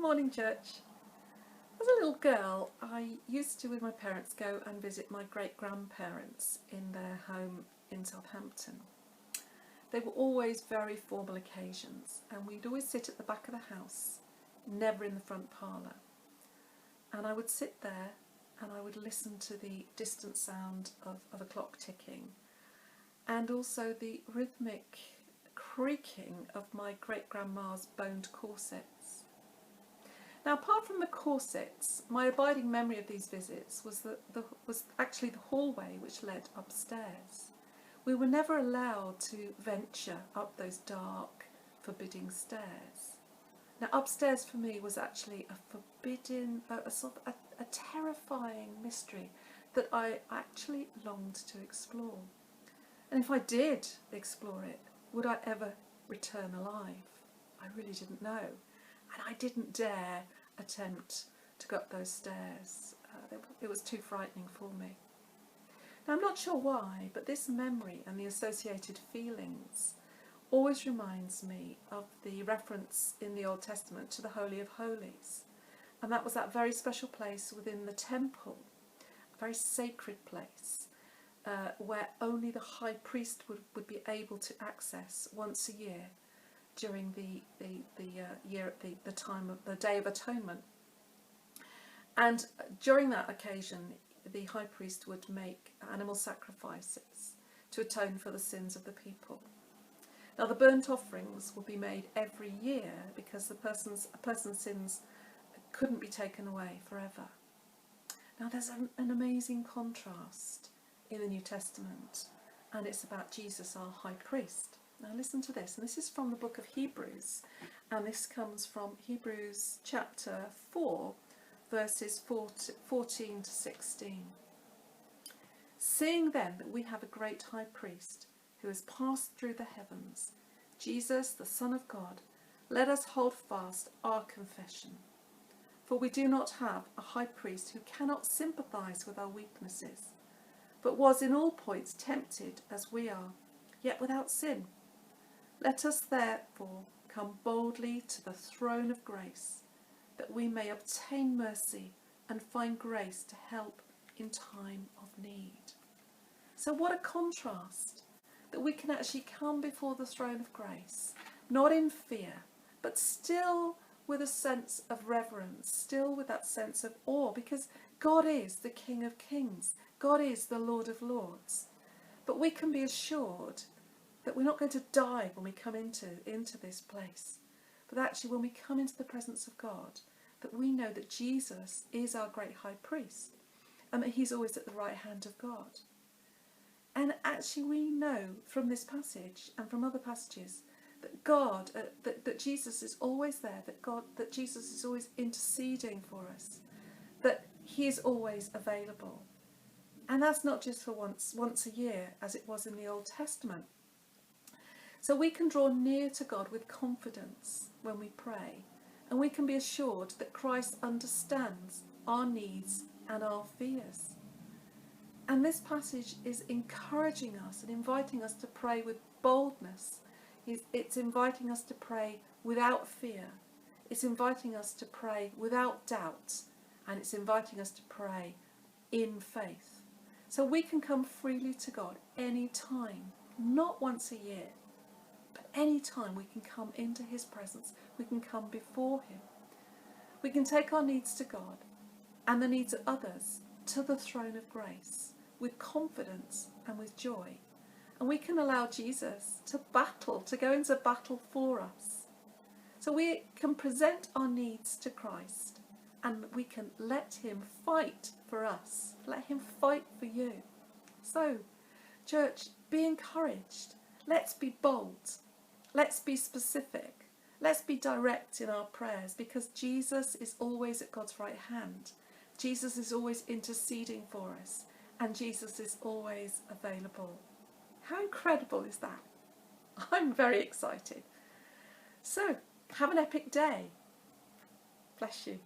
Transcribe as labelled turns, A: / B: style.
A: Morning, church. As a little girl, I used to, with my parents, go and visit my great-grandparents in their home in Southampton. They were always very formal occasions, and we'd always sit at the back of the house, never in the front parlour. And I would sit there and I would listen to the distant sound of a clock ticking, and also the rhythmic creaking of my great-grandma's boned corsets. Now, apart from the corsets, my abiding memory of these visits was actually the hallway which led upstairs. We were never allowed to venture up those dark, forbidding stairs. Now, upstairs for me was actually a forbidden, a terrifying mystery that I actually longed to explore. And if I did explore it, would I ever return alive? I really didn't know. And I didn't dare attempt to go up those stairs. It was too frightening for me. Now, I'm not sure why, but this memory and the associated feelings always reminds me of the reference in the Old Testament to the Holy of Holies. And that was that very special place within the temple, a very sacred place, where only the high priest would be able to access once a year during the time of the Day of Atonement. And during that occasion, the high priest would make animal sacrifices to atone for the sins of the people. Now, the burnt offerings would be made every year because a person's sins couldn't be taken away forever. Now, there's an amazing contrast in the New Testament, and it's about Jesus, our high priest. Now listen to this, and this is from the book of Hebrews, and this comes from Hebrews chapter 4, verses 14 to 16. Seeing then that we have a great high priest who has passed through the heavens, Jesus, the Son of God, let us hold fast our confession. For we do not have a high priest who cannot sympathize with our weaknesses, but was in all points tempted as we are, yet without sin. Let us therefore come boldly to the throne of grace, that we may obtain mercy and find grace to help in time of need. So what a contrast, that we can actually come before the throne of grace, not in fear, but still with a sense of reverence, still with that sense of awe, because God is the King of Kings, God is the Lord of Lords. But we can be assured that we're not going to die when we come into this place, but actually when we come into the presence of God, that we know that Jesus is our great high priest and that he's always at the right hand of God. And actually we know from this passage and from other passages that God, that Jesus is always there, that Jesus is always interceding for us, that he is always available. And that's not just for once a year as it was in the Old Testament. So we can draw near to God with confidence when we pray, and we can be assured that Christ understands our needs and our fears. And this passage is encouraging us and inviting us to pray with boldness. It's inviting us to pray without fear. It's inviting us to pray without doubt, and it's inviting us to pray in faith. So we can come freely to God any time, not once a year, but any time we can come into his presence, we can come before him. We can take our needs to God and the needs of others to the throne of grace with confidence and with joy. And we can allow Jesus to go into battle for us. So we can present our needs to Christ and we can let him fight for us. Let him fight for you. So, church, be encouraged. Let's be bold. Let's be specific. Let's be direct in our prayers, because Jesus is always at God's right hand. Jesus is always interceding for us, and Jesus is always available. How incredible is that? I'm very excited. So, have an epic day. Bless you.